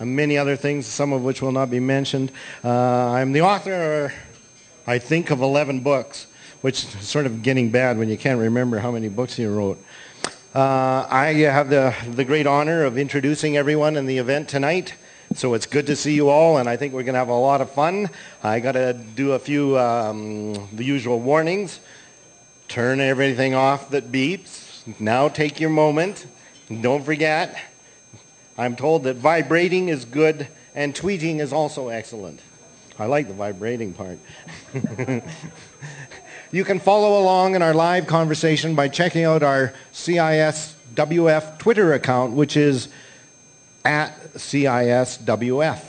and many other things, some of which will not be mentioned. I'm the author, I think, of 11 books, which is sort of getting bad when you can't remember how many books you wrote. I have the great honor of introducing everyone in the event tonight. So it's good to see you all, and I think we're going to have a lot of fun. I got to do a few the usual warnings. Turn everything off that beeps. Now take your moment. Don't forget, I'm told that vibrating is good and tweeting is also excellent. I like the vibrating part. You can follow along in our live conversation by checking out our CISWF Twitter account, which is @CISWF.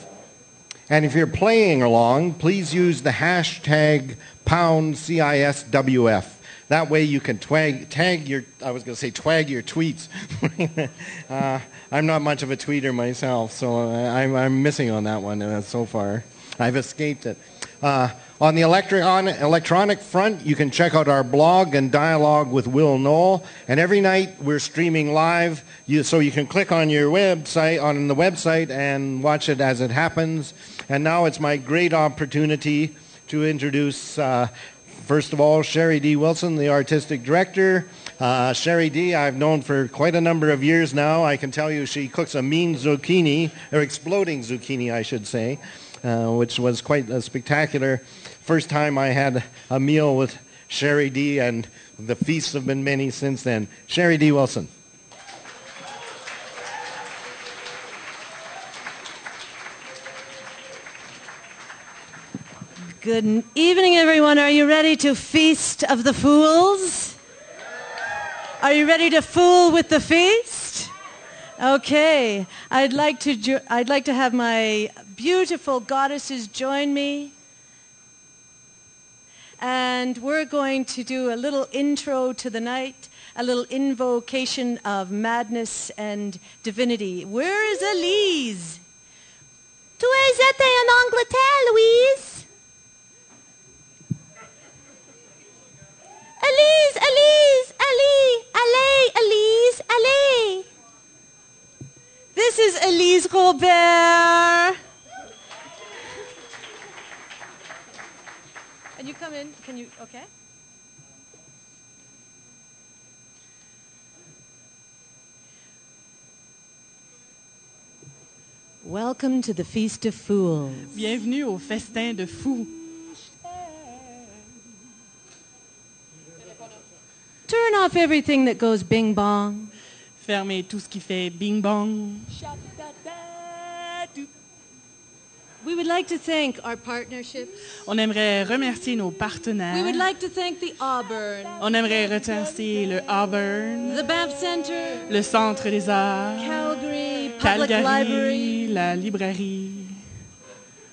And if you're playing along, please use the hashtag #CISWF. That way you can twag your tweets. I'm not much of a tweeter myself, so I'm missing on that one so far. I've escaped it. On the electronic front, you can check out our blog and dialogue with Will Knoll. And every night we're streaming live, so you can click on your website, on the website, and watch it as it happens. And now it's my great opportunity to introduce, first of all, Sherry D. Wilson, the artistic director. Sherry D. I've known for quite a number of years now. I can tell you she cooks a mean zucchini, or exploding zucchini, I should say, which was quite a spectacular first time I had a meal with Sherry D., and the feasts have been many since then. Sherry D. Wilson. Good evening, everyone. Are you ready to feast of the fools? Are you ready to fool with the feast? Okay. I'd like to have my beautiful goddesses join me. And we're going to do a little intro to the night, a little invocation of madness and divinity. Where is Elise? Tu es en Angleterre, Louise? Elise, Elise, allez, Elise, allez. This is Elise Robert. And you come in, can you, okay? Welcome to the Feast of Fools. Bienvenue au festin de fous. Turn off everything that goes bing bong. Fermez tout ce qui fait bing bong. We would like to thank our partnerships. On aimerait remercier nos partenaires. We would like to thank the Auburn. On aimerait remercier le Auburn, The Banff Center, le Centre des Arts, Calgary Public Library, la librairie,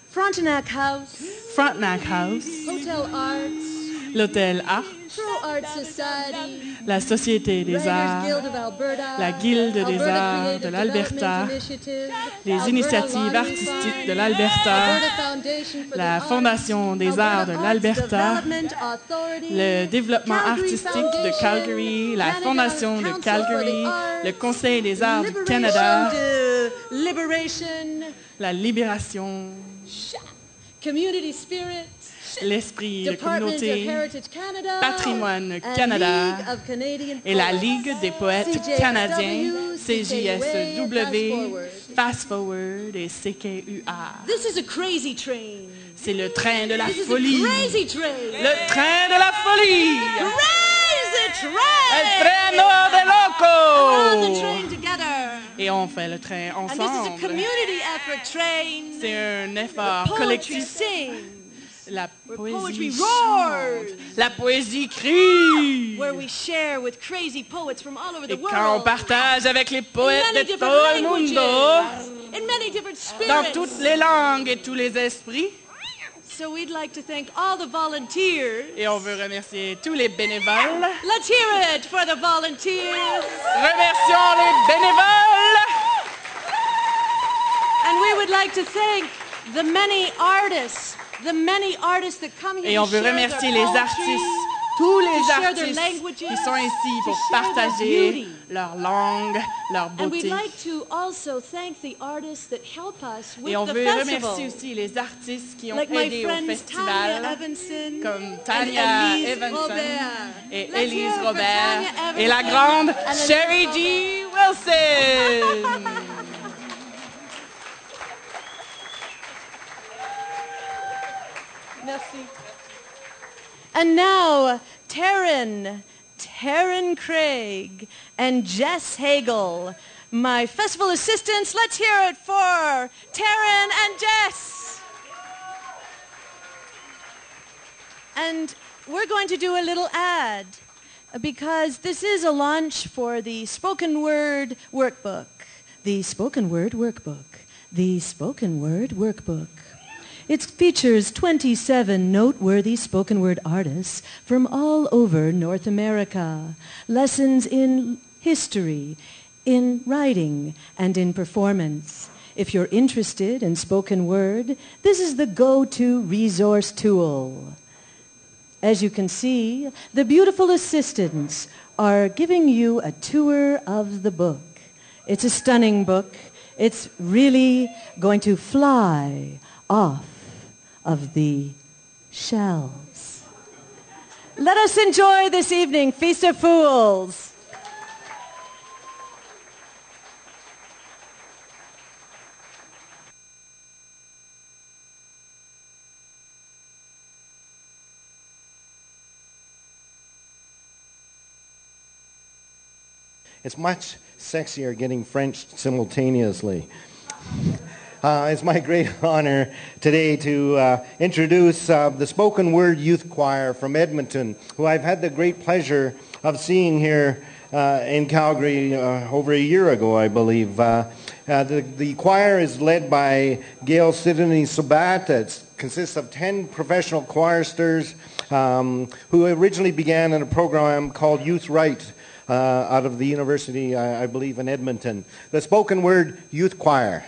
Frontenac House, Frontenac House, Hotel Arts, l'Hôtel Art, Pro Art Society, la Société des Arts, Guild of Alberta, la Guilde des Alberta Arts Creative de l'Alberta, Development Initiative, les Alberta initiatives Lawn artistiques de Design, l'Alberta, Alberta Foundation for la the Fondation des Alberta Arts de Arts l'Alberta, Development Authority, le développement Calgary artistique Foundation, de Calgary, la Canada Fondation de Council Calgary, for the Arts, le Conseil des Arts du Liberation Canada, de Liberation, la libération, Community Spirit, l'esprit de Department of communauté, Heritage Canada, Patrimoine and Canada League of Canadian et la Poets. Ligue des poètes CJSW, canadiens, CJSW, CJSW, Fast Forward et CKUR. This is a crazy train. C'est le train de la This is folie. a crazy train. Le train de la folie. Crazy train. El treno de On the loco. train together. Et on fait le train And this is a ensemble. community effort train. C'est un effort Poetry collectif. sings. La poetry poésie roars. chante. La poésie crie. Where we share with crazy poets from all over the Et quand on world. partage avec les In poètes many de different tout le languages. monde, In many different dans spirits. toutes les langues et tous les esprits. So we'd like to thank all the volunteers. Et on veut remercier tous les bénévoles. Let's hear it for the volunteers. Remercions les bénévoles. And we would like to thank the many artists that come here Et on to veut share remercier their les poetry, artistes tous les to share their artistes languages, qui sont ici pour to share their partager beauty. leur langue, leur And we'd beauté. like to also thank the artists that help us with Et on the veut festival. remercier aussi les artistes qui ont Like my aidé au friends festival, Tanya Evanson comme and Tanya Elise Evanson Robert. et Let's hear Elise it for Robert Tanya et la Evanson grande and Elise Sherry Robert. G. Wilson. Merci. And now, Taryn Craig, and Jess Hagel, my festival assistants. Let's hear it for Taryn and Jess. And we're going to do a little ad because this is a launch for the Spoken Word Workbook. The Spoken Word Workbook. The Spoken Word Workbook. It features 27 noteworthy spoken word artists from all over North America. Lessons in history, in writing, and in performance. If you're interested in spoken word, this is the go-to resource tool. As you can see, the beautiful assistants are giving you a tour of the book. It's a stunning book. It's really going to fly off of the shelves. Let us enjoy this evening, Feast of Fools. It's much sexier getting French simultaneously. It's my great honor today to introduce the Spoken Word Youth Choir from Edmonton, who I've had the great pleasure of seeing here in Calgary over a year ago, I believe. The choir is led by Gail Sidney Sabat. It consists of 10 professional choristers who originally began in a program called Youth Right out of the university, I believe, in Edmonton. The Spoken Word Youth Choir.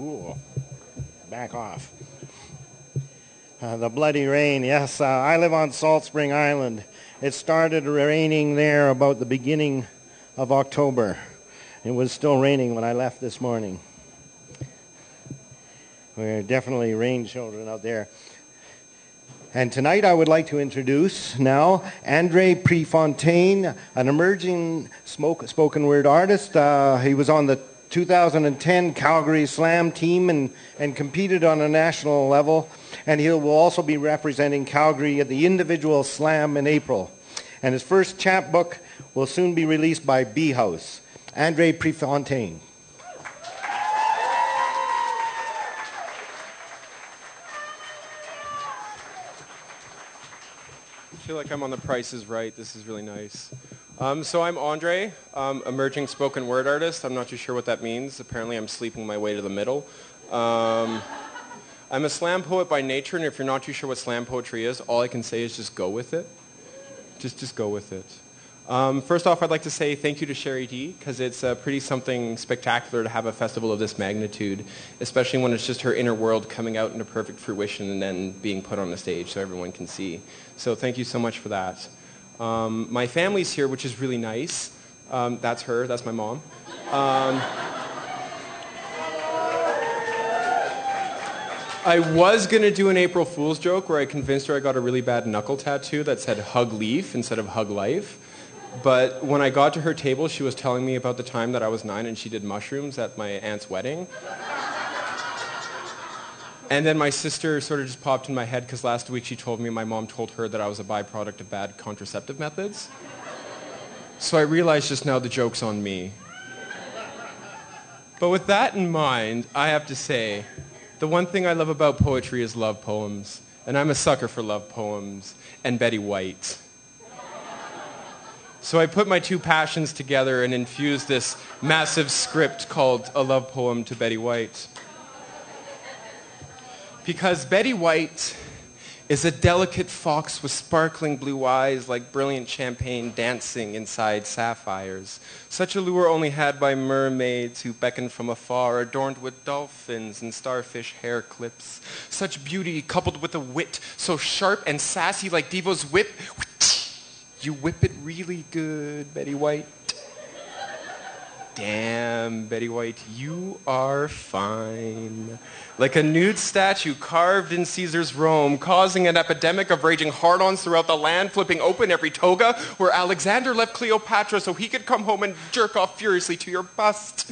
Ooh, back off. The Bloody Rain, yes. I live on Salt Spring Island. It started raining there about the beginning of October. It was still raining when I left this morning. We're definitely rain children out there. And tonight I would like to introduce now Andre Prefontaine, an emerging spoken word artist. He was on the 2010 Calgary Slam team and competed on a national level. And he will also be representing Calgary at the individual slam in April. And his first chapbook will soon be released by B House. Andre Prefontaine. I feel like I'm on The Price is Right. This is really nice. So I'm Andre, emerging spoken word artist. I'm not too sure what that means. Apparently I'm sleeping my way to the middle. I'm a slam poet by nature, and if you're not too sure what slam poetry is, all I can say is just go with it. Just go with it. First off, I'd like to say thank you to Sherry D, because it's pretty something spectacular to have a festival of this magnitude, especially when it's just her inner world coming out into perfect fruition and then being put on the stage so everyone can see. So thank you so much for that. My family's here, which is really nice. That's her. That's my mom. I was going to do an April Fool's joke where I convinced her I got a really bad knuckle tattoo that said Hug Leaf instead of Hug Life. But when I got to her table, she was telling me about the time that I was 9 and she did mushrooms at my aunt's wedding. And then my sister sort of just popped in my head because last week she told me my mom told her that I was a byproduct of bad contraceptive methods. So I realized just now the joke's on me. But with that in mind, I have to say, the one thing I love about poetry is love poems. And I'm a sucker for love poems and Betty White. So I put my two passions together and infused this massive script called A Love Poem to Betty White. Because Betty White is a delicate fox with sparkling blue eyes like brilliant champagne dancing inside sapphires. Such a lure only had by mermaids who beckon from afar, adorned with dolphins and starfish hair clips. Such beauty coupled with a wit so sharp and sassy like Devo's whip. You whip it really good, Betty White. Damn, Betty White, you are fine. Like a nude statue carved in Caesar's Rome, causing an epidemic of raging hard-ons throughout the land, flipping open every toga, where Alexander left Cleopatra so he could come home and jerk off furiously to your bust.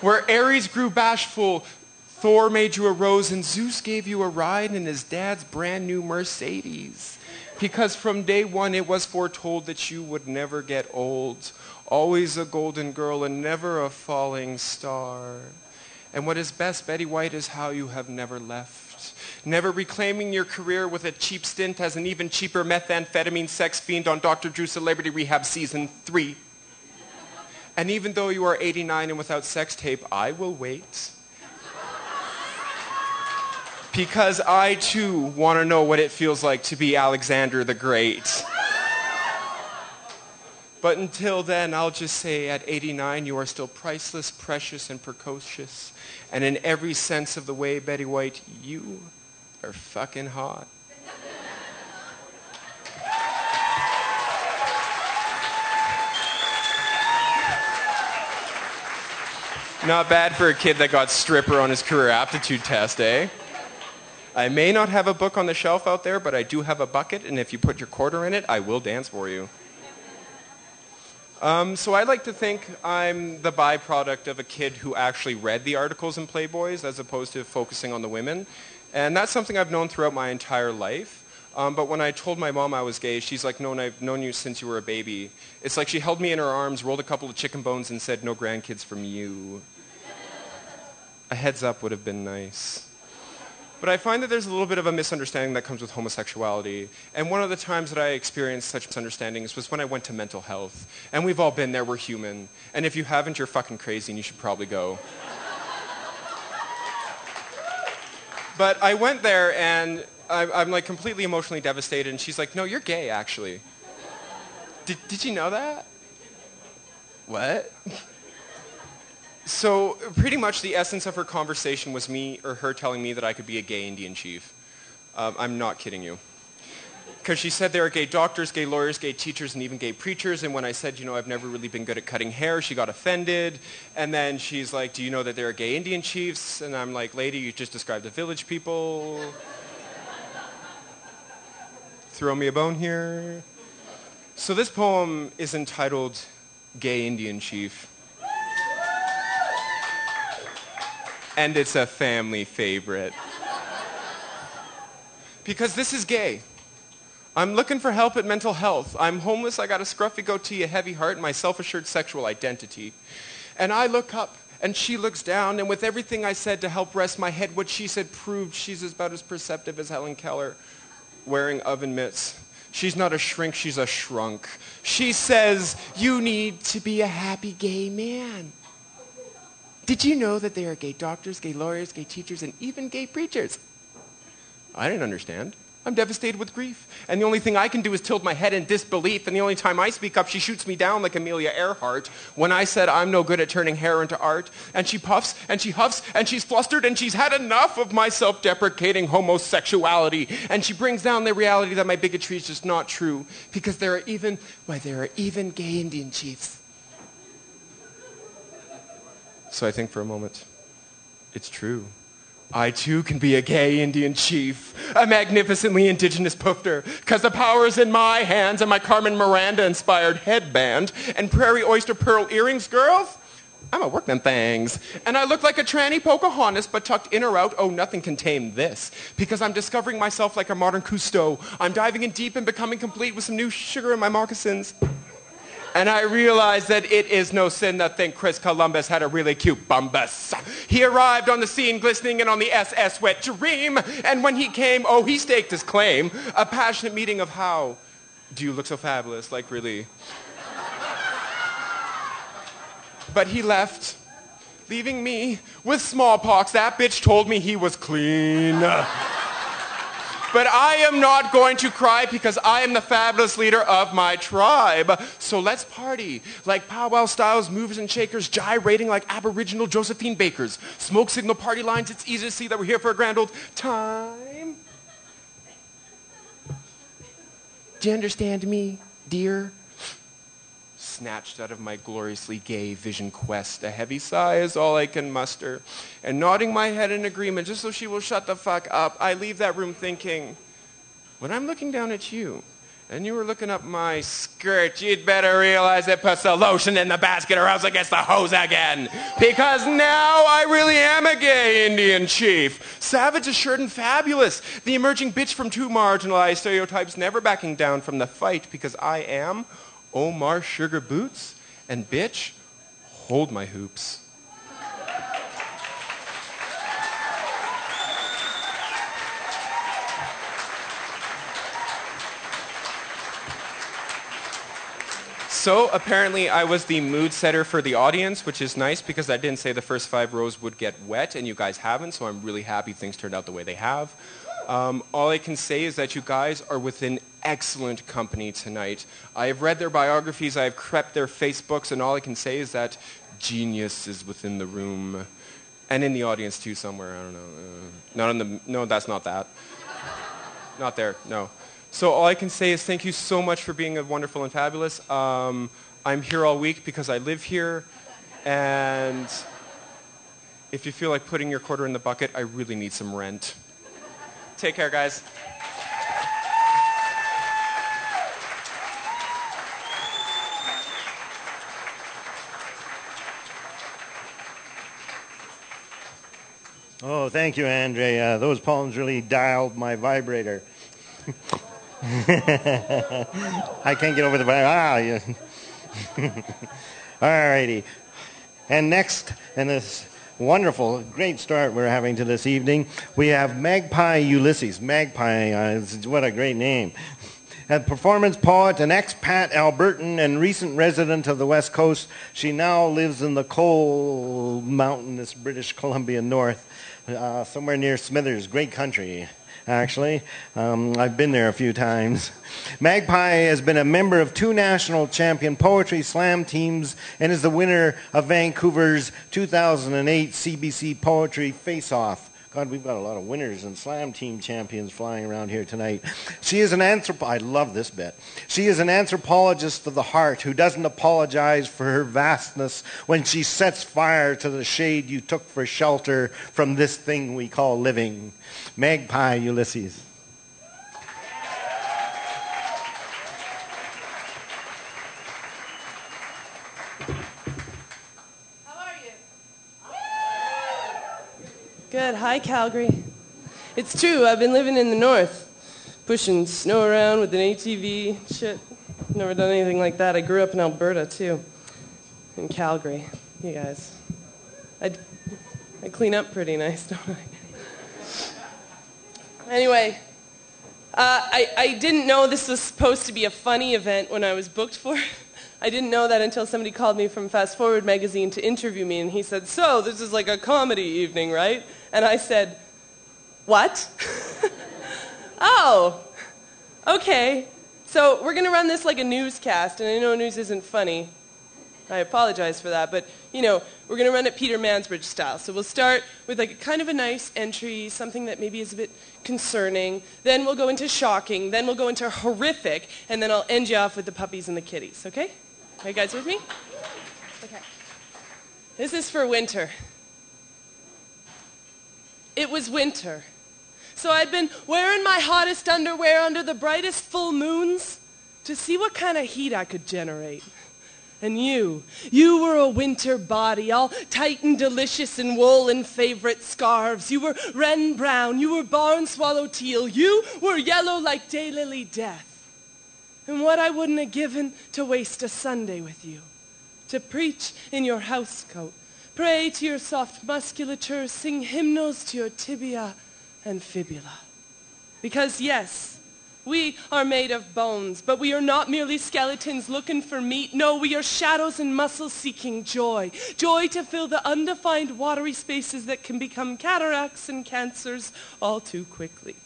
Where Ares grew bashful, Thor made you a rose, and Zeus gave you a ride in his dad's brand new Mercedes. Because from day one it was foretold that you would never get old. Always a golden girl and never a falling star. And what is best, Betty White, is how you have never left. Never reclaiming your career with a cheap stint as an even cheaper methamphetamine sex fiend on Dr. Drew Celebrity Rehab Season 3. And even though you are 89 and without sex tape, I will wait. Because I, too, want to know what it feels like to be Alexander the Great. But until then, I'll just say at 89, you are still priceless, precious, and precocious. And in every sense of the way, Betty White, you are fucking hot. Not bad for a kid that got stripper on his career aptitude test, eh? I may not have a book on the shelf out there, but I do have a bucket, and if you put your quarter in it, I will dance for you. So I like to think I'm the byproduct of a kid who actually read the articles in Playboys as opposed to focusing on the women. And that's something I've known throughout my entire life. But when I told my mom I was gay, she's like, no, I've known you since you were a baby. It's like she held me in her arms, rolled a couple of chicken bones, and said, no grandkids from you. A heads up would have been nice. But I find that there's a little bit of a misunderstanding that comes with homosexuality. And one of the times that I experienced such misunderstandings was when I went to mental health. And we've all been there, we're human. And if you haven't, you're fucking crazy and you should probably go. But I went there and I'm like completely emotionally devastated. And she's like, no, you're gay, actually. Did you know that? What? So pretty much the essence of her conversation was her telling me that I could be a gay Indian chief. I'm not kidding you. Because she said there are gay doctors, gay lawyers, gay teachers, and even gay preachers. And when I said, I've never really been good at cutting hair, she got offended. And then she's like, do you know that there are gay Indian chiefs? And I'm like, lady, you just described the village people. Throw me a bone here. So this poem is entitled Gay Indian Chief. And it's a family favorite. Because this is gay. I'm looking for help at mental health. I'm homeless, I got a scruffy goatee, a heavy heart, and my self-assured sexual identity. And I look up, and she looks down, and with everything I said to help rest my head, what she said proved she's about as perceptive as Helen Keller, wearing oven mitts. She's not a shrink, she's a shrunk. She says, you need to be a happy gay man. Did you know that there are gay doctors, gay lawyers, gay teachers, and even gay preachers? I didn't understand. I'm devastated with grief. And the only thing I can do is tilt my head in disbelief. And the only time I speak up, she shoots me down like Amelia Earhart when I said I'm no good at turning hair into art. And she puffs, and she huffs, and she's flustered, and she's had enough of my self-deprecating homosexuality. And she brings down the reality that my bigotry is just not true. Because there are even gay Indian chiefs. So I think for a moment, it's true. I too can be a gay Indian chief, a magnificently indigenous poofter, because the power's in my hands and my Carmen Miranda-inspired headband and prairie oyster pearl earrings, girls. I'm a work them things. And I look like a tranny Pocahontas, but tucked in or out, oh, nothing can tame this. Because I'm discovering myself like a modern Cousteau. I'm diving in deep and becoming complete with some new sugar in my moccasins. And I realized that it is no sin to think Chris Columbus had a really cute bumbus. He arrived on the scene glistening and on the SS Wet Dream. And when he came, oh, he staked his claim. A passionate meeting of how do you look so fabulous, like really. But he left, leaving me with smallpox. That bitch told me he was clean. But I am not going to cry because I am the fabulous leader of my tribe. So let's party like powwow styles, movers and shakers, gyrating like Aboriginal Josephine Bakers. Smoke signal party lines, it's easy to see that we're here for a grand old time. Do you understand me, dear? Snatched out of my gloriously gay vision quest, a heavy sigh is all I can muster. And nodding my head in agreement, just so she will shut the fuck up, I leave that room thinking, when I'm looking down at you, and you were looking up my skirt, you'd better realize it puts the lotion in the basket or else it gets the hose again. Because now I really am a gay Indian chief. Savage, assured, and fabulous. The emerging bitch from two marginalized stereotypes, never backing down from the fight because I am Omar Sugar Boots, and bitch, hold my hoops. So apparently I was the mood setter for the audience, which is nice because I didn't say the first 5 rows would get wet, and you guys haven't, so I'm really happy things turned out the way they have. All I can say is that you guys are within excellent company tonight. I have read their biographies, I have crept their Facebooks, and all I can say is that genius is within the room. And in the audience too somewhere, I don't know. No, that's not that. Not there, no. So all I can say is thank you so much for being wonderful and fabulous. I'm here all week because I live here, and if you feel like putting your quarter in the bucket, I really need some rent. Take care, guys. Oh, thank you, Andre. Those poems really dialed my vibrator. I can't get over the vibrator. Yeah. All righty. And next, in this wonderful, great start we're having to this evening, we have Magpie Ulysses. Magpie, what a great name. A performance poet, an expat Albertan, and recent resident of the West Coast, she now lives in the cold, mountainous British Columbia North, somewhere near Smithers, great country. actually. I've been there a few times. Magpie has been a member of 2 national champion poetry slam teams and is the winner of Vancouver's 2008 CBC Poetry Face-Off. God, we've got a lot of winners and slam team champions flying around here tonight. She is an I love this bit. She is an anthropologist of the heart who doesn't apologize for her vastness when she sets fire to the shade you took for shelter from this thing we call living. Magpie Ulysses. Good. Hi, Calgary. It's true, I've been living in the north, pushing snow around with an ATV. Shit, never done anything like that. I grew up in Alberta, too. In Calgary, you guys. I clean up pretty nice, don't I? Anyway, I didn't know this was supposed to be a funny event when I was booked for it. I didn't know that until somebody called me from Fast Forward magazine to interview me, and he said, "So, this is like a comedy evening, right?" And I said, "What?" "Oh, okay. So we're going to run this like a newscast, and I know news isn't funny. I apologize for that, but, you know, we're going to run it Peter Mansbridge style. So we'll start with like kind of a nice entry, something that maybe is a bit concerning. Then we'll go into shocking. Then we'll go into horrific. And then I'll end you off with the puppies and the kitties, okay? Are you guys with me? Okay. This is for winter. It was winter. So I'd been wearing my hottest underwear under the brightest full moons to see what kind of heat I could generate. And you were a winter body, all tight and delicious in wool and favorite scarves. You were wren brown, you were barn swallow teal, you were yellow like daylily death. And what I wouldn't have given to waste a Sunday with you, to preach in your house coat, pray to your soft musculature, sing hymnals to your tibia and fibula. Because yes, we are made of bones, but we are not merely skeletons looking for meat. No, we are shadows and muscles seeking joy. Joy to fill the undefined watery spaces that can become cataracts and cancers all too quickly.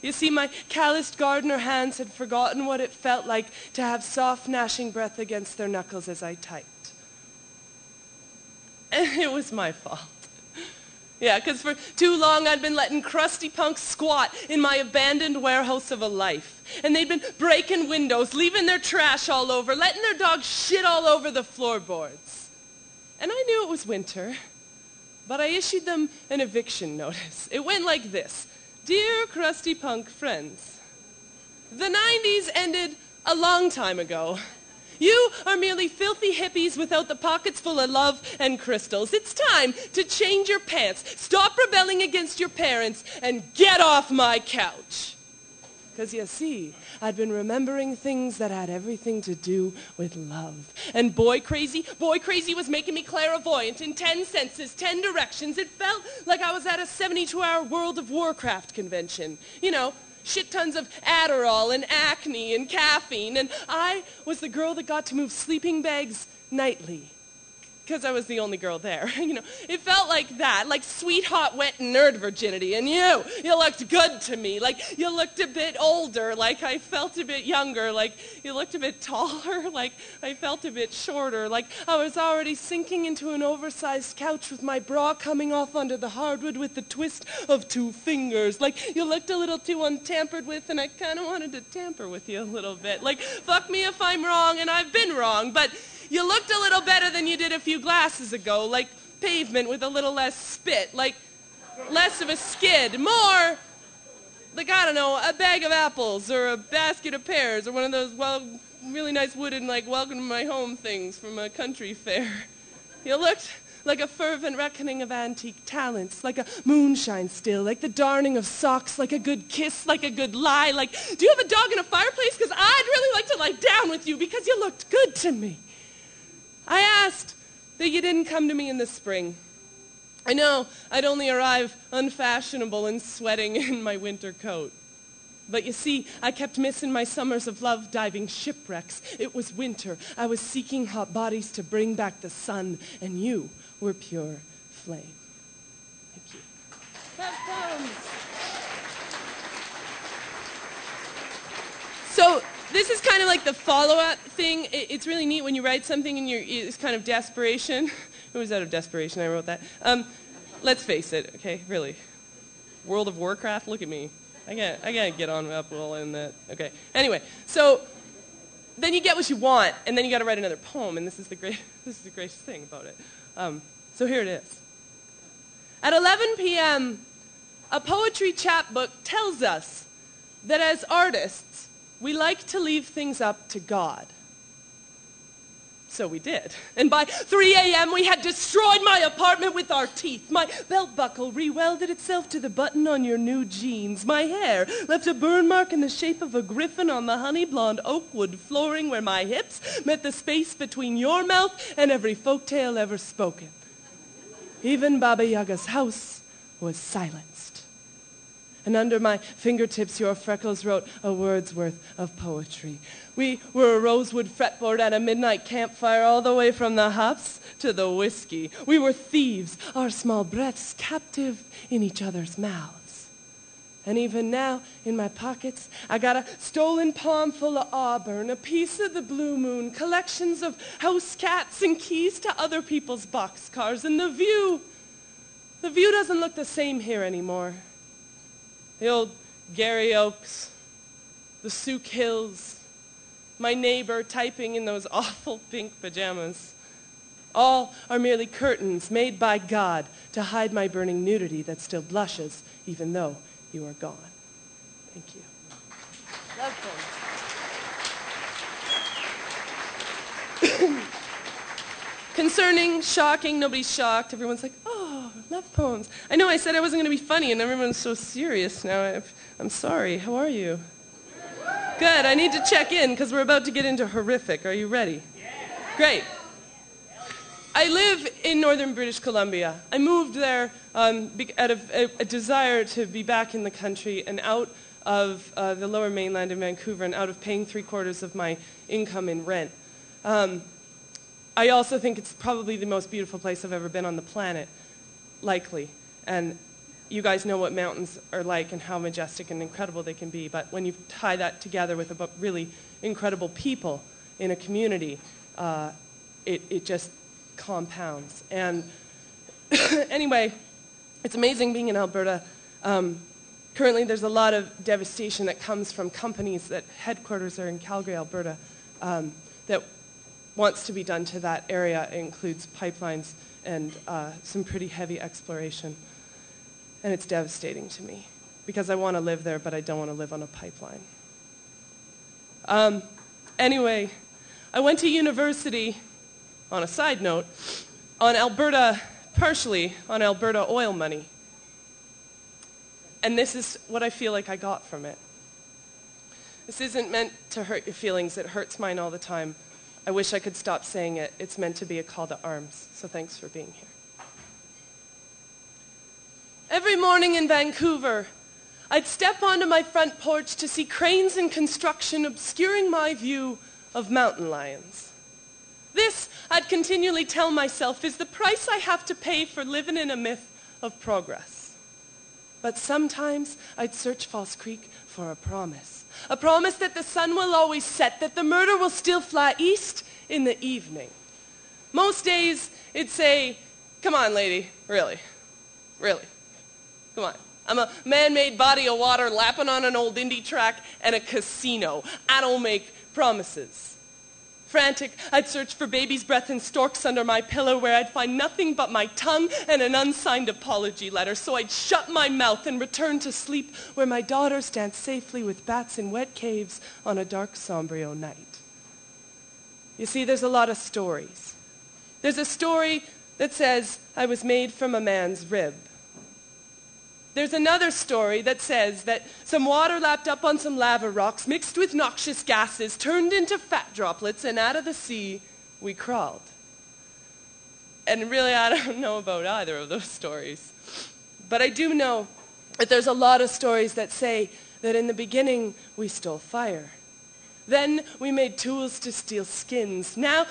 You see, my calloused gardener hands had forgotten what it felt like to have soft gnashing breath against their knuckles as I typed. And it was my fault. Yeah, because for too long I'd been letting crusty punks squat in my abandoned warehouse of a life. And they'd been breaking windows, leaving their trash all over, letting their dogs shit all over the floorboards. And I knew it was winter, but I issued them an eviction notice. It went like this. Dear crusty punk friends, the 90s ended a long time ago. You are merely filthy hippies without the pockets full of love and crystals. It's time to change your pants, stop rebelling against your parents, and get off my couch. Because you see, I'd been remembering things that had everything to do with love. And boy crazy was making me clairvoyant in 10 senses, 10 directions. It felt like I was at a 72-hour World of Warcraft convention. You know, shit tons of Adderall and acne and caffeine, and I was the girl that got to move sleeping bags nightly. Because I was the only girl there. You know, it felt like that, like sweet, hot, wet nerd virginity. And you looked good to me. Like, you looked a bit older. Like, I felt a bit younger. Like, you looked a bit taller. Like, I felt a bit shorter. Like, I was already sinking into an oversized couch with my bra coming off under the hardwood with the twist of 2 fingers. Like, you looked a little too untampered with, and I kind of wanted to tamper with you a little bit. Like, fuck me if I'm wrong, and I've been wrong, but you looked a little better than you did a few glasses ago, like pavement with a little less spit, like less of a skid, more like, I don't know, a bag of apples or a basket of pears or one of those, well, really nice wooden, like, welcome to my home things from a country fair. You looked like a fervent reckoning of antique talents, like a moonshine still, like the darning of socks, like a good kiss, like a good lie, like, do you have a dog in a fireplace? Because I'd really like to lie down with you because you looked good to me. I asked that you didn't come to me in the spring. I know I'd only arrive unfashionable and sweating in my winter coat. But you see, I kept missing my summers of love diving shipwrecks. It was winter. I was seeking hot bodies to bring back the sun, and you were pure flame. Thank you. Have thumbs. this is kind of like the follow-up thing. It's really neat when you write something and it's kind of desperation. It was out of desperation I wrote that. Let's face it, okay, really. World of Warcraft, look at me. I gotta get on up well in that. Okay. Anyway, so then you get what you want, and then you gotta write another poem, and this is the greatest thing about it. So here it is. At 11 p.m., a poetry chapbook tells us that as artists, we like to leave things up to God. So we did. And by 3 a.m. we had destroyed my apartment with our teeth. My belt buckle re-welded itself to the button on your new jeans. My hair left a burn mark in the shape of a griffin on the honey blonde oak wood flooring where my hips met the space between your mouth and every folktale ever spoken. Even Baba Yaga's house was silenced. And under my fingertips, your freckles wrote a word's worth of poetry. We were a rosewood fretboard at a midnight campfire all the way from the hops to the whiskey. We were thieves, our small breaths captive in each other's mouths. And even now, in my pockets, I got a stolen palm full of auburn, a piece of the blue moon, collections of house cats, and keys to other people's boxcars. And the view doesn't look the same here anymore. The old Gary Oaks, the Souk Hills, my neighbor typing in those awful pink pajamas. All are merely curtains made by God to hide my burning nudity that still blushes even though you are gone. Thank you. Love poems. Concerning, shocking, nobody's shocked. Everyone's like, oh, love poems. I know I said I wasn't going to be funny, and everyone's so serious now. I'm sorry. How are you? Good. I need to check in, because we're about to get into horrific. Are you ready? Great. I live in northern British Columbia. I moved there out of a desire to be back in the country and out of the lower mainland in Vancouver and out of paying 3/4 of my income in rent. I also think it's probably the most beautiful place I've ever been on the planet, likely. And you guys know what mountains are like and how majestic and incredible they can be. But when you tie that together with really incredible people in a community, it just compounds. And anyway, it's amazing being in Alberta. Currently, there's a lot of devastation that comes from companies that headquarters are in Calgary, Alberta, that wants to be done to that area. It includes pipelines and some pretty heavy exploration. And it's devastating to me because I want to live there, but I don't want to live on a pipeline. Anyway, I went to university, on a side note, partially on Alberta oil money. And this is what I feel like I got from it. This isn't meant to hurt your feelings. It hurts mine all the time. I wish I could stop saying it. It's meant to be a call to arms. So thanks for being here. Every morning in Vancouver, I'd step onto my front porch to see cranes in construction obscuring my view of mountain lions. This, I'd continually tell myself, is the price I have to pay for living in a myth of progress. But sometimes I'd search False Creek for a promise that the sun will always set, that the murder will still fly east in the evening. Most days, it'd say, come on, lady, really, come on. I'm a man-made body of water lapping on an old indie track and a casino. I don't make promises. Frantic, I'd search for baby's breath and storks under my pillow where I'd find nothing but my tongue and an unsigned apology letter. So I'd shut my mouth and return to sleep where my daughters dance safely with bats in wet caves on a dark Sombrio night. You see, there's a lot of stories. There's a story that says I was made from a man's rib. There's another story that says that some water lapped up on some lava rocks mixed with noxious gases turned into fat droplets, and out of the sea we crawled. And really, I don't know about either of those stories. But I do know that there's a lot of stories that say that in the beginning we stole fire. Then we made tools to steal skins. Now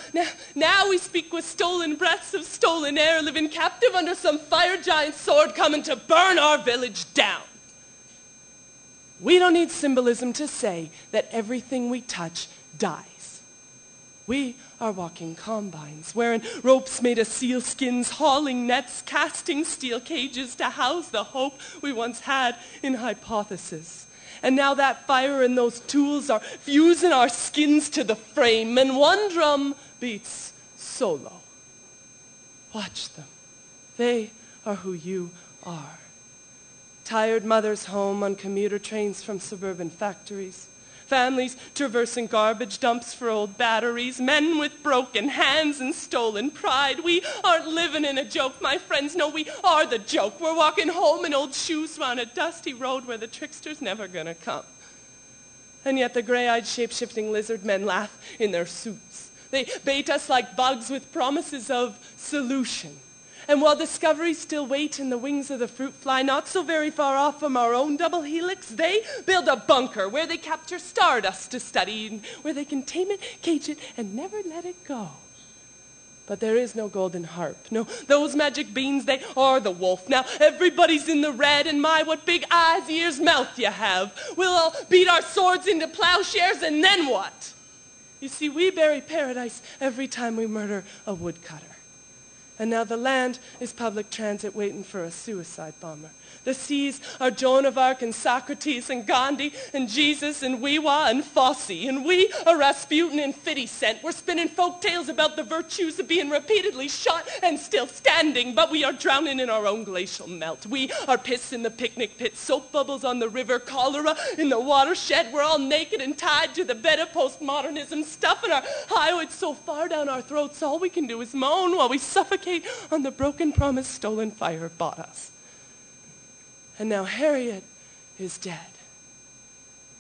we speak with stolen breaths of stolen air, living captive under some fire giant's sword coming to burn our village down. We don't need symbolism to say that everything we touch dies. We are walking combines, wearing ropes made of sealskins, hauling nets, casting steel cages to house the hope we once had in hypothesis. And now that fire and those tools are fusing our skins to the frame, and one drum beats solo. Watch them. They are who you are. Tired mothers home on commuter trains from suburban factories. Families traversing garbage dumps for old batteries. Men with broken hands and stolen pride. We aren't living in a joke, my friends. No, we are the joke. We're walking home in old shoes on a dusty road where the trickster's never gonna come. And yet the gray-eyed shape-shifting lizard men laugh in their suits. They bait us like bugs with promises of solution. And while discoveries still wait in the wings of the fruit fly, not so very far off from our own double helix, they build a bunker where they capture stardust to study, and where they can tame it, cage it, and never let it go. But there is no golden harp. No, those magic beans, they are the wolf. Now everybody's in the red, and my, what big eyes, ears, mouth you have. We'll all beat our swords into plowshares, and then what? You see, we bury paradise every time we murder a woodcutter. And now the land is public transit waiting for a suicide bomber. The seas are Joan of Arc and Socrates and Gandhi and Jesus and Weewa and Fosse. And we are Rasputin and 50 Cent. We're spinning folk tales about the virtues of being repeatedly shot and still standing. But we are drowning in our own glacial melt. We are piss in the picnic pit, soap bubbles on the river, cholera in the watershed. We're all naked and tied to the bed of postmodernism, stuffing our highwood so far down our throats all we can do is moan while we suffocate on the broken promise stolen fire bought us. And now Harriet is dead.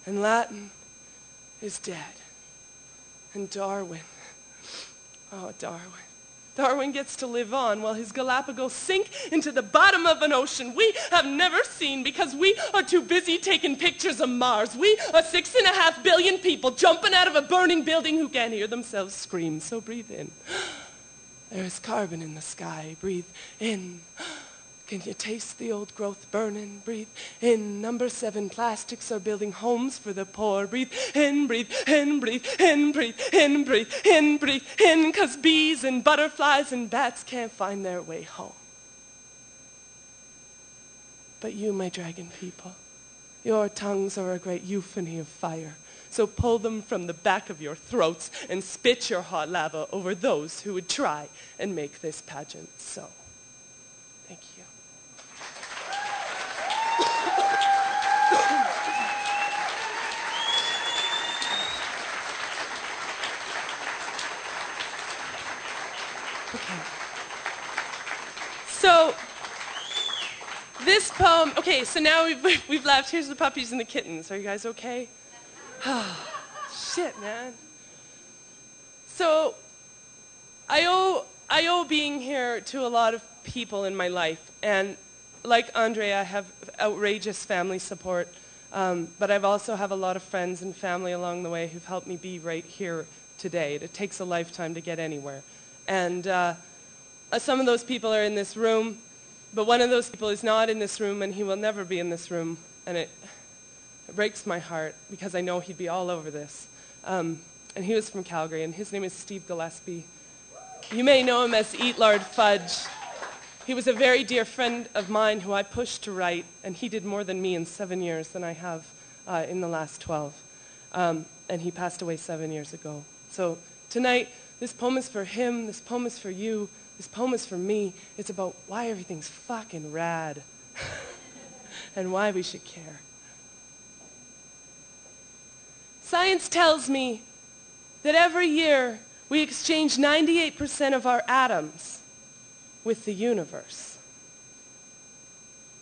And Latin is dead. And Darwin, oh Darwin. Darwin gets to live on while his Galapagos sink into the bottom of an ocean we have never seen because we are too busy taking pictures of Mars. We are 6.5 billion people jumping out of a burning building who can't hear themselves scream. So breathe in. There is carbon in the sky. Breathe in. Can you taste the old growth burning? Breathe in. Number 7 plastics are building homes for the poor. Breathe in, breathe in, breathe in, breathe in, breathe in, breathe in, 'cause bees and butterflies and bats can't find their way home. But you, my dragon people, your tongues are a great euphony of fire. So pull them from the back of your throats and spit your hot lava over those who would try and make this pageant so. Thank you. Okay. So this poem, okay, so now we've left. Here's the puppies and the kittens. Are you guys okay? Shit, man. So I owe being here to a lot of people in my life. And like Andre, I have outrageous family support. But I also have a lot of friends and family along the way who've helped me be right here today. It takes a lifetime to get anywhere. And some of those people are in this room, but one of those people is not in this room, and he will never be in this room. And it breaks my heart because I know he'd be all over this. And he was from Calgary, and his name is Steve Gillespie. You may know him as Eat Lard Fudge. He was a very dear friend of mine who I pushed to write, and he did more than me in 7 years than I have in the last 12. And he passed away 7 years ago. So tonight, this poem is for him, this poem is for you, this poem is for me. It's about why everything's fucking rad and why we should care. Science tells me that every year we exchange 98% of our atoms with the universe.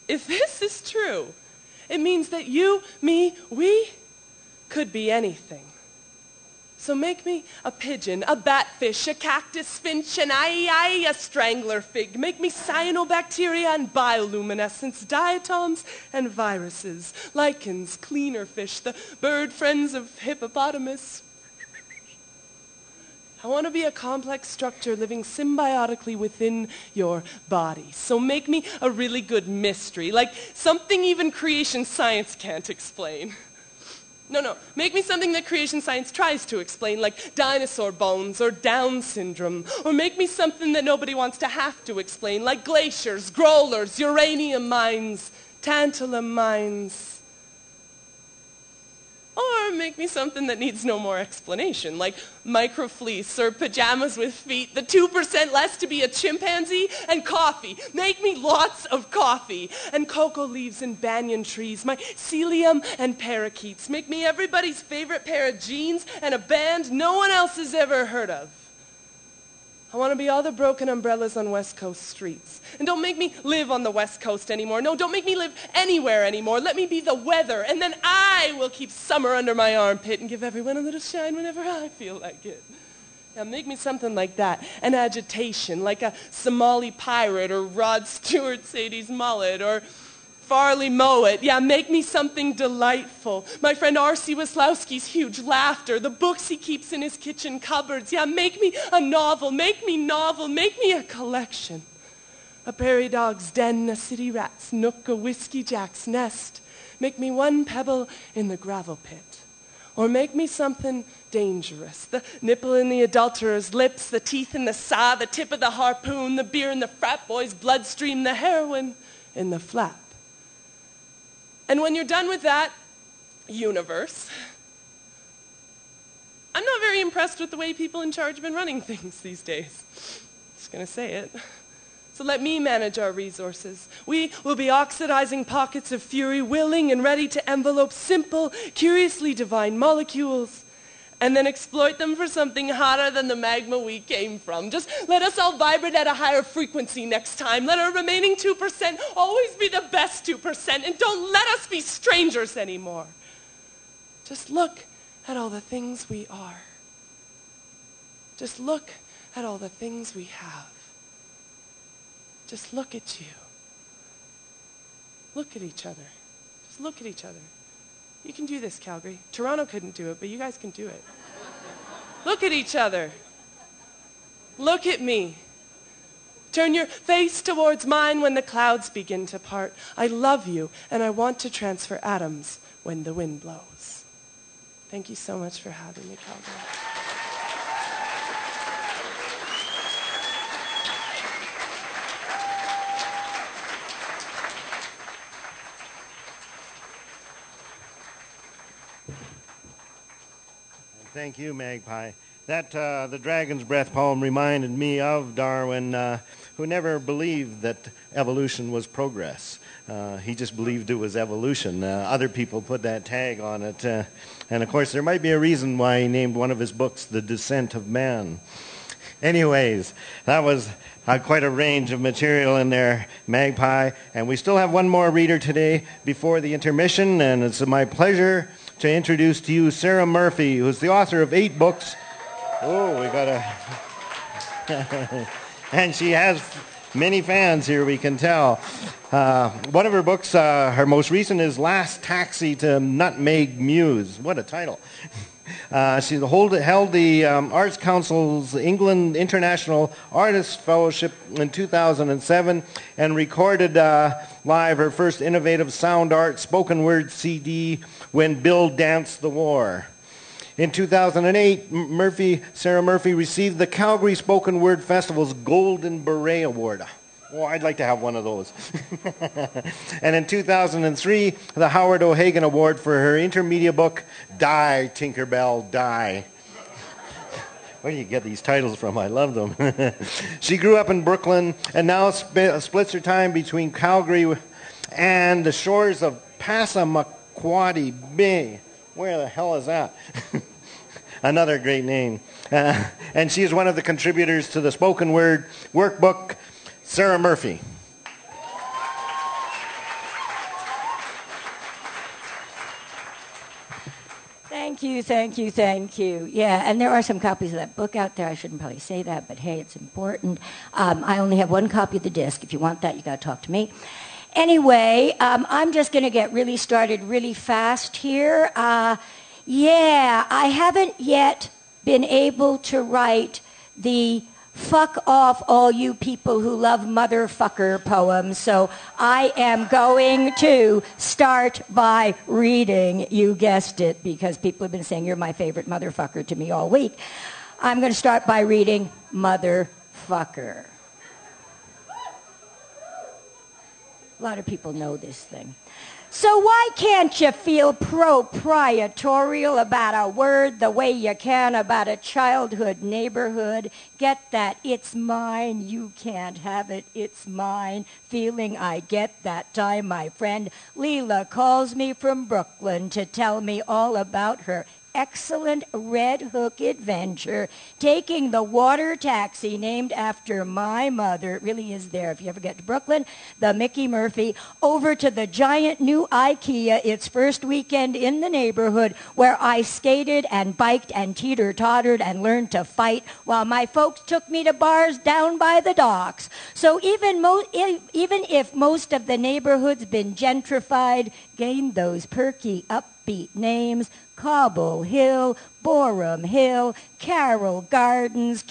If this is true, it means that you, me, we could be anything. So make me a pigeon, a batfish, a cactus finch, an a strangler fig. Make me cyanobacteria and bioluminescence, diatoms and viruses, lichens, cleaner fish, the bird friends of hippopotamus. I want to be a complex structure living symbiotically within your body. So make me a really good mystery, like something even creation science can't explain. No, make me something that creation science tries to explain, like dinosaur bones or Down syndrome. Or make me something that nobody wants to have to explain, like glaciers, growlers, uranium mines, tantalum mines. Or make me something that needs no more explanation, like microfleece or pajamas with feet, the 2% less to be a chimpanzee, and coffee. Make me lots of coffee, and cocoa leaves and banyan trees, mycelium and parakeets. Make me everybody's favorite pair of jeans and a band no one else has ever heard of. I want to be all the broken umbrellas on West Coast streets. And don't make me live on the West Coast anymore. No, don't make me live anywhere anymore. Let me be the weather, and then I will keep summer under my armpit and give everyone a little shine whenever I feel like it. Now make me something like that, an agitation, like a Somali pirate or Rod Stewart Sadie's mullet or Farley Mowat. Yeah, make me something delightful. My friend R.C. Wislowski's huge laughter, the books he keeps in his kitchen cupboards. Yeah, make me a novel, make me a collection. A prairie dog's den, a city rat's nook, a whiskey jack's nest. Make me one pebble in the gravel pit. Or make me something dangerous. The nipple in the adulterer's lips, the teeth in the saw, the tip of the harpoon, the beer in the frat boy's bloodstream, the heroin in the flap. And when you're done with that, universe, I'm not very impressed with the way people in charge have been running things these days. Just gonna say it. So let me manage our resources. We will be oxidizing pockets of fury, willing and ready to envelope simple, curiously divine molecules, and then exploit them for something hotter than the magma we came from. Just let us all vibrate at a higher frequency next time. Let our remaining 2% always be the best 2%, and don't let us be strangers anymore. Just look at all the things we are. Just look at all the things we have. Just look at you. Look at each other. Just look at each other. You can do this, Calgary. Toronto couldn't do it, but you guys can do it. Look at each other. Look at me. Turn your face towards mine when the clouds begin to part. I love you, and I want to transfer atoms when the wind blows. Thank you so much for having me, Calgary. Thank you, Magpie. That the Dragon's Breath poem reminded me of Darwin, who never believed that evolution was progress. He just believed it was evolution. Other people put that tag on it. And of course, there might be a reason why he named one of his books The Descent of Man. Anyways, that was quite a range of material in there, Magpie. And we still have one more reader today before the intermission, and it's my pleasure to introduce to you Sarah Murphy, who's the author of 8 books. Oh, we got a... and she has many fans here, we can tell. One of her books, her most recent, is Last Taxi to Nutmeg Muse. What a title. She held the Arts Council's England International Artists Fellowship in 2007 and recorded live her first innovative sound art spoken word CD, When Bill Danced the War. In 2008, Sarah Murphy received the Calgary Spoken Word Festival's Golden Beret Award. Oh, I'd like to have one of those. And in 2003, the Howard O'Hagan Award for her intermedia book, Die, Tinkerbell, Die. Where do you get these titles from? I love them. She grew up in Brooklyn and now splits her time between Calgary and the shores of Passamaquoddy Bay. Where the hell is that? Another great name. And she is one of the contributors to the Spoken Word Workbook, Sarah Murphy. Thank you, thank you, thank you. Yeah, and there are some copies of that book out there. I shouldn't probably say that, but hey, it's important. I only have one copy of the disc. If you want that, you got to talk to me. Anyway, I'm just going to get really started really fast here. Yeah, I haven't yet been able to write the fuck off all you people who love motherfucker poems. So I am going to start by reading, you guessed it, because people have been saying you're my favorite motherfucker to me all week. I'm going to start by reading Motherfucker. A lot of people know this thing. So why can't you feel proprietorial about a word the way you can about a childhood neighborhood? Get that it's mine, you can't have it, it's mine. Feeling I get that time my friend Leela calls me from Brooklyn to tell me all about her excellent Red Hook adventure, taking the water taxi named after my mother, it really is there if you ever get to Brooklyn, the Mickey Murphy, over to the giant new IKEA its first weekend in the neighborhood, where I skated and biked and teeter-tottered and learned to fight while my folks took me to bars down by the docks. So even if most of the neighborhood's been gentrified, gained those perky upbeat names, Cobble Hill, Borum Hill, Carroll Gardens,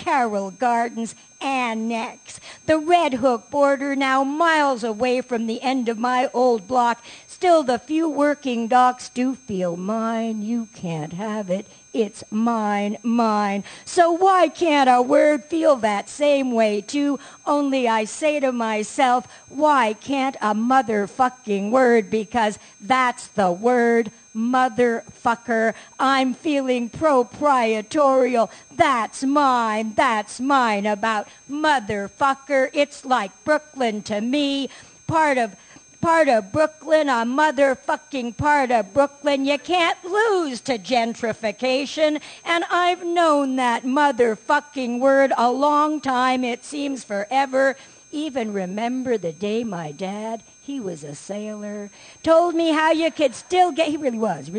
Annex. The Red Hook border now miles away from the end of my old block. Still the few working docks do feel mine. You can't have it. It's mine, mine. So why can't a word feel that same way too? Only I say to myself, why can't a motherfucking word? Because that's the word. Motherfucker, I'm feeling proprietorial. That's mine about motherfucker. It's like Brooklyn to me, part of Brooklyn, a motherfucking part of Brooklyn. You can't lose to gentrification, and I've known that motherfucking word a long time. It seems forever. Even remember the day my dad, he was a sailor, told me how you could still get, he really was,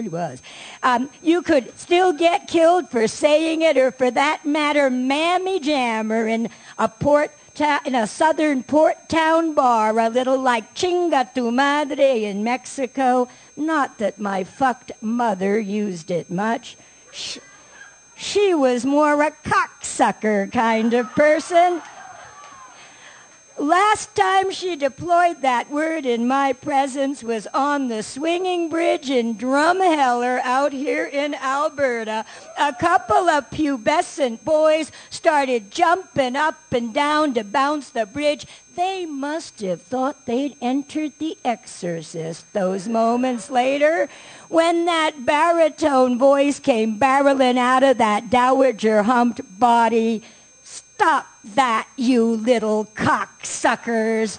you could still get killed for saying it, or for that matter, mammy jammer in a southern port town bar, a little like Chinga tu madre in Mexico. Not that my fucked mother used it much. She was more a cocksucker kind of person. Last time she deployed that word in my presence was on the swinging bridge in Drumheller out here in Alberta. A couple of pubescent boys started jumping up and down to bounce the bridge. They must have thought they'd entered The Exorcist those moments later when that baritone voice came barreling out of that dowager humped body. Stop that, you little cocksuckers.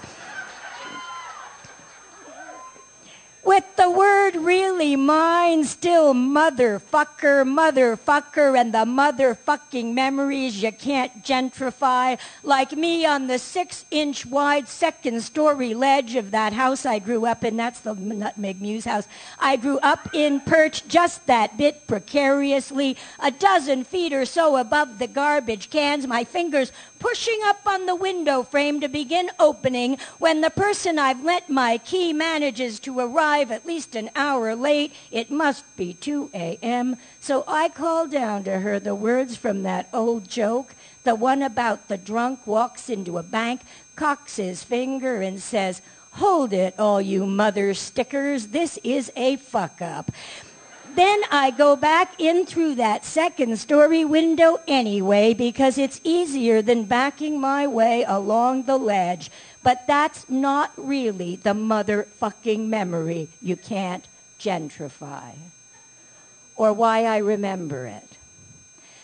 With the word really mine, still motherfucker, and the motherfucking memories you can't gentrify. Like me on the 6-inch wide second-story ledge of that house I grew up in. That's the Nutmeg Muse house. I grew up in, perched just that bit precariously, a dozen feet or so above the garbage cans, my fingers pushing up on the window frame to begin opening when the person I've lent my key manages to arrive at least an hour late. It must be 2 a.m. So I call down to her the words from that old joke, the one about the drunk walks into a bank, cocks his finger and says, "Hold it, all you mother stickers, this is a fuck-up." Then I go back in through that second-story window anyway because it's easier than backing my way along the ledge. But that's not really the motherfucking memory you can't gentrify, or why I remember it.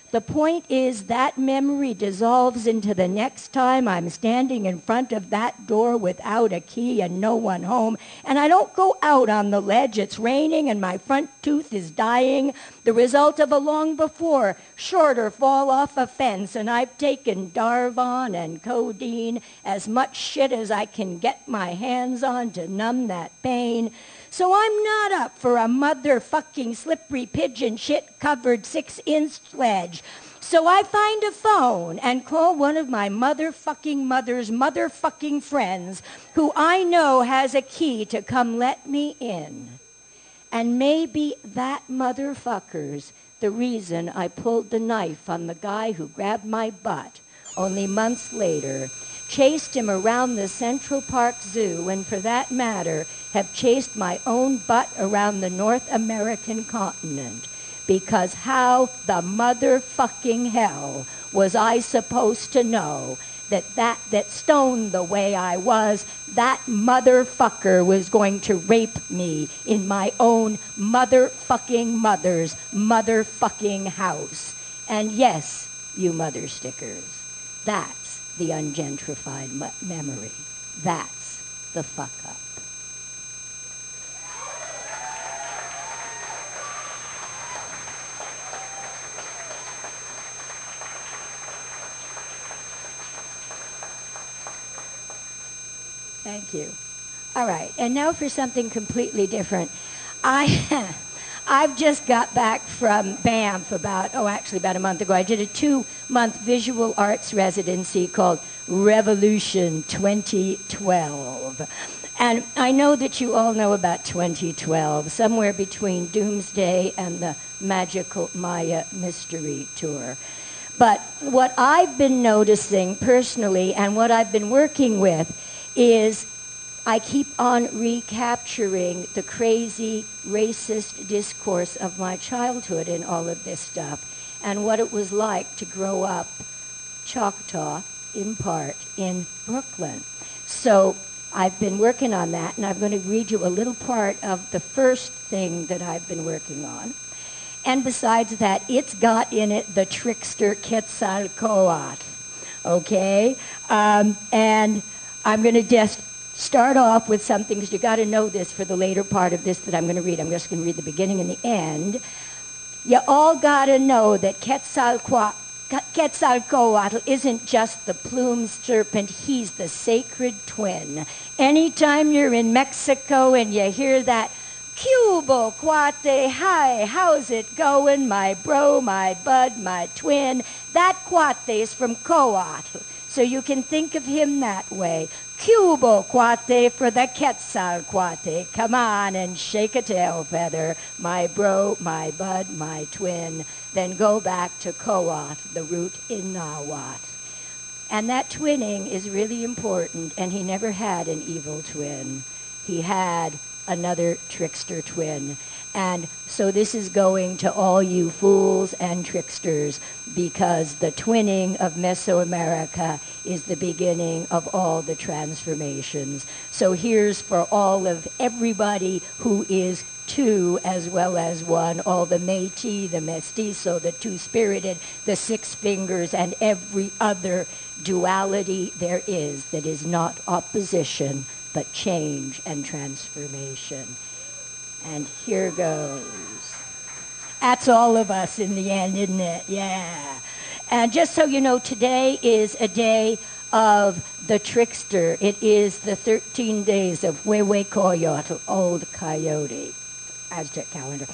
The point is that memory dissolves into the next time I'm standing in front of that door without a key and no one home, and I don't go out on the ledge. It's raining and my front tooth is dying, the result of a long before shorter fall off a fence, and I've taken Darvon and codeine, as much shit as I can get my hands on to numb that pain. So I'm not up for a motherfucking slippery pigeon shit-covered 6-inch ledge. So I find a phone and call one of my motherfucking mother's motherfucking friends who I know has a key to come let me in. And maybe that motherfucker's the reason I pulled the knife on the guy who grabbed my butt only months later, chased him around the Central Park Zoo, and for that matter, have chased my own butt around the North American continent. Because how the motherfucking hell was I supposed to know that stoned the way I was, that motherfucker was going to rape me in my own motherfucking mother's motherfucking house. And yes, you mother stickers, that's the ungentrified memory. That's the fuck up. Thank you. All right, and now for something completely different. I've just got back from Banff about a month ago. I did a 2-month visual arts residency called Revolution 2012. And I know that you all know about 2012, somewhere between Doomsday and the Magical Maya Mystery Tour. But what I've been noticing personally and what I've been working with is I keep on recapturing the crazy racist discourse of my childhood in all of this stuff and what it was like to grow up Choctaw, in part, in Brooklyn. So I've been working on that, and I'm going to read you a little part of the first thing that I've been working on. And besides that, it's got in it the trickster Quetzalcoatl, okay? And I'm going to just start off with something, because you got to know this for the later part of this that I'm going to read. I'm just going to read the beginning and the end. You all got to know that Quetzalcoatl isn't just the plumed serpent, he's the sacred twin. Anytime you're in Mexico and you hear that, Cubo, cuate, hi, how's it going, my bro, my bud, my twin, that cuate is from Coatl. So you can think of him that way. Cubo cuate for the Quetzalcoatl. Come on and shake a tail feather, my bro, my bud, my twin. Then go back to Coatl, the root in Nahuatl. And that twinning is really important, and he never had an evil twin. He had another trickster twin. And so this is going to all you fools and tricksters, because the twinning of Mesoamerica is the beginning of all the transformations. So here's for all of everybody who is two as well as one, all the Métis, the Mestizo, the two-spirited, the six fingers, and every other duality there is that is not opposition, but change and transformation. And here goes. That's all of us in the end, isn't it? Yeah. And just so you know, today is a day of the trickster. It is the 13 days of Huehuecoyotl, Old Coyote, Aztec calendar.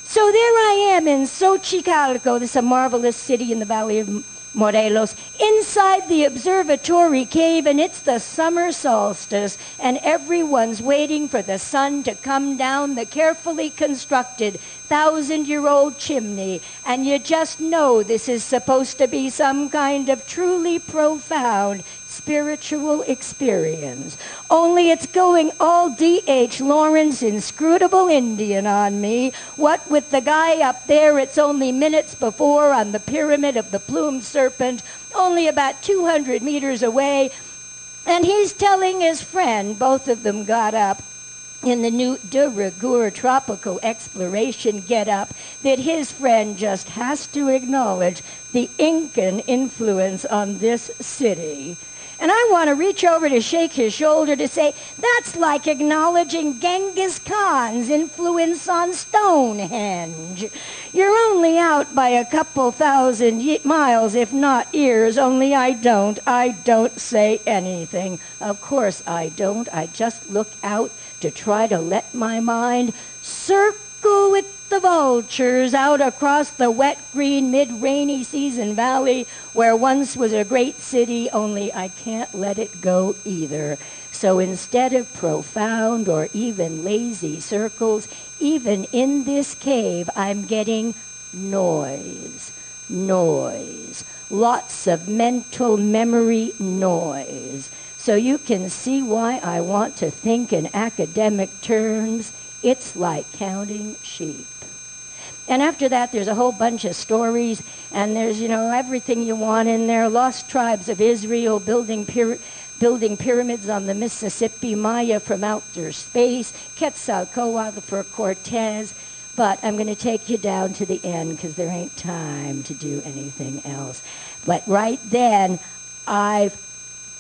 So there I am in Xochicalco. This is a marvelous city in the Valley of Morelos, inside the observatory cave, and it's the summer solstice, and everyone's waiting for the sun to come down the carefully constructed 1,000-year-old chimney, and you just know this is supposed to be some kind of truly profound spiritual experience. Only it's going all D.H. Lawrence inscrutable Indian on me. What with the guy up there, it's only minutes before on the pyramid of the plumed serpent, only about 200 meters away, and he's telling his friend, both of them got up in the new de rigueur tropical exploration get-up, that his friend just has to acknowledge the Incan influence on this city. And I want to reach over to shake his shoulder to say, that's like acknowledging Genghis Khan's influence on Stonehenge. You're only out by a couple thousand miles, if not years, only I don't say anything. Of course I don't. I just look out to try to let my mind circle with the vultures out across the wet, green, mid-rainy season valley where once was a great city, only I can't let it go either. So instead of profound or even lazy circles, even in this cave, I'm getting noise, noise, lots of mental memory noise. So you can see why I want to think in academic terms. It's like counting sheep. And after that, there's a whole bunch of stories, and there's, everything you want in there. Lost tribes of Israel building pyramids on the Mississippi, Maya from outer space, Quetzalcoatl for Cortez. But I'm going to take you down to the end because there ain't time to do anything else. But right then,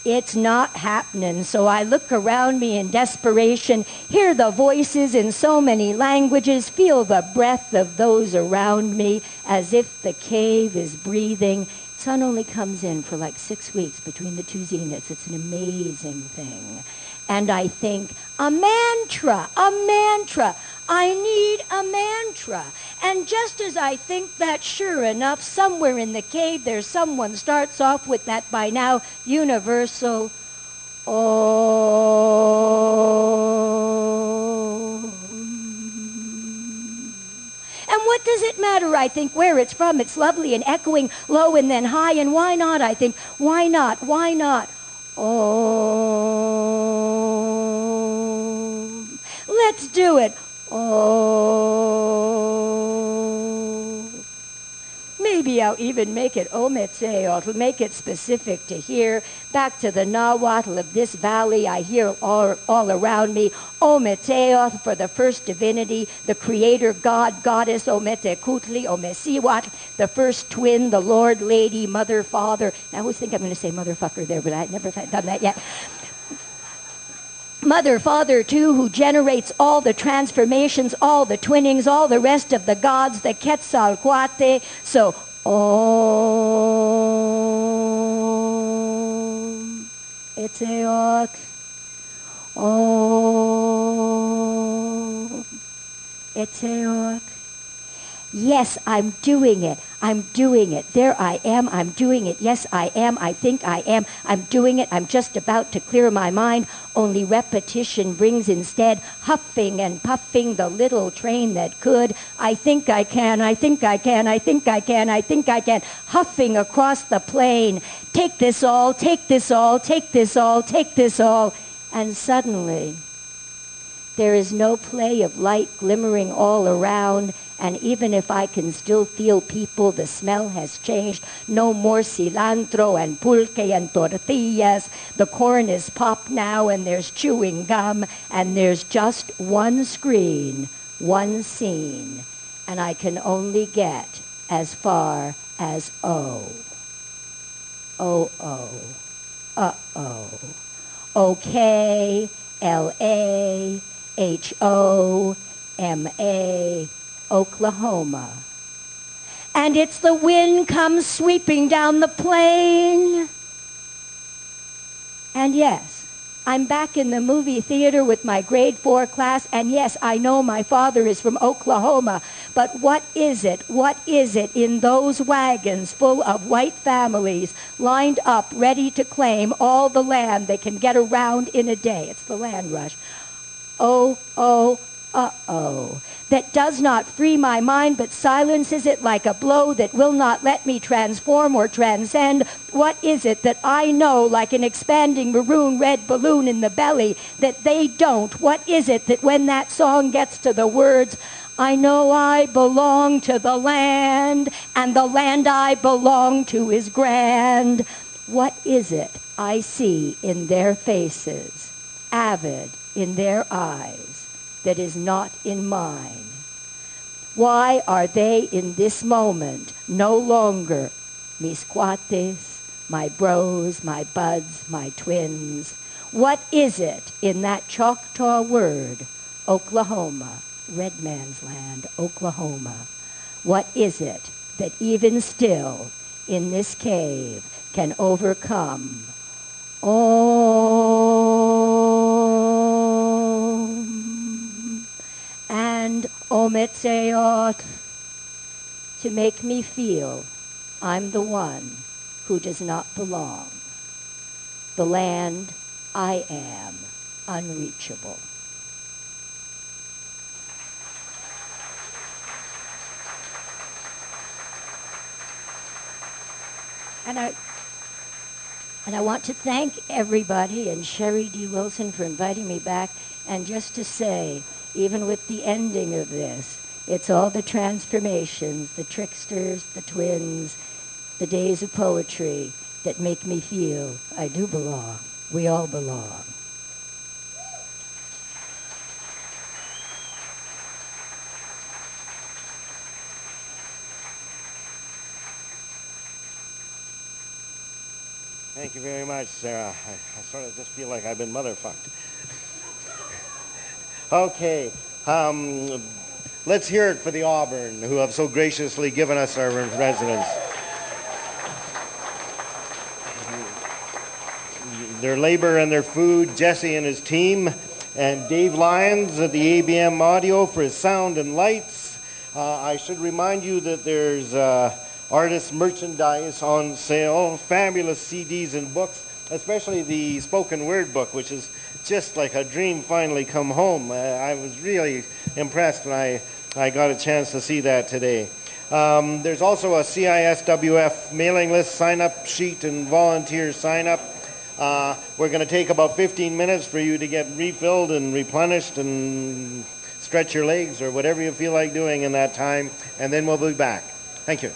it's not happening. So I look around me in desperation, hear the voices in so many languages, feel the breath of those around me as if the cave is breathing. Sun only comes in for like 6 weeks between the two zeniths. It's an amazing thing. And I think, a mantra. I need a mantra. And just as I think that, sure enough, somewhere in the cave there's someone starts off with that by now universal Om. And what does it matter, I think, where it's from? It's lovely and echoing low and then high. And why not, I think? Why not? Om. Let's do it. Oh. Maybe I'll even make it Ometzeotl, make it specific to here. Back to the Nahuatl of this valley, I hear all around me. Ometzeotl for the first divinity, the creator, God, goddess, Ometecutli, Omecihuatl, the first twin, the Lord, Lady, Mother, Father. I always think I'm going to say motherfucker there, but I've never done that yet. Mother, Father, too, who generates all the transformations, all the twinnings, all the rest of the gods, the Quetzalcoatl. So, Om Etzeotl, Om Etzeotl. Yes, I'm doing it. There I am. I'm doing it. Yes, I am. I think I am. I'm doing it. I'm just about to clear my mind. Only repetition brings instead huffing and puffing the little train that could. I think I can. Huffing across the plain. Take this all. And suddenly, there is no play of light glimmering all around. And even if I can still feel people, the smell has changed. No more cilantro and pulque and tortillas. The corn is popped now and there's chewing gum. And there's just one screen, one scene. And I can only get as far as O. O-O. Uh-oh. Okay. L-A-H-O-M-A. Oklahoma. And it's the wind comes sweeping down the plain. And yes, I'm back in the movie theater with my grade 4 class, and yes, I know my father is from Oklahoma, but what is it in those wagons full of white families lined up ready to claim all the land they can get around in a day? It's the land rush. Uh-oh, that does not free my mind, but silences it like a blow that will not let me transform or transcend. What is it that I know, like an expanding maroon red balloon in the belly, that they don't? What is it that when that song gets to the words, I know I belong to the land, and the land I belong to is grand. What is it I see in their faces, avid in their eyes, that is not in mine? Why are they in this moment no longer mis cuates, my bros, my buds, my twins? What is it in that Choctaw word, Oklahoma, red man's land, Oklahoma? What is it that even still in this cave can overcome? And Ometzeotl, to make me feel I'm the one who does not belong. The land I am unreachable. And I want to thank everybody and Sherry D. Wilson for inviting me back. And just to say, even with the ending of this, it's all the transformations, the tricksters, the twins, the days of poetry that make me feel I do belong. We all belong. Thank you very much, Sarah. I sort of just feel like I've been motherfucked. Okay, let's hear it for the Auburn, who have so graciously given us our residence. Their labor and their food, Jesse and his team, and Dave Lyons at the ABM Audio for his sound and lights. I should remind you that there's artist merchandise on sale, fabulous CDs and books, especially the spoken word book, which is just like a dream finally come home. I was really impressed when I got a chance to see that today. There's also a CISWF mailing list sign-up sheet and volunteer sign-up. We're going to take about 15 minutes for you to get refilled and replenished and stretch your legs or whatever you feel like doing in that time, and then we'll be back. Thank you.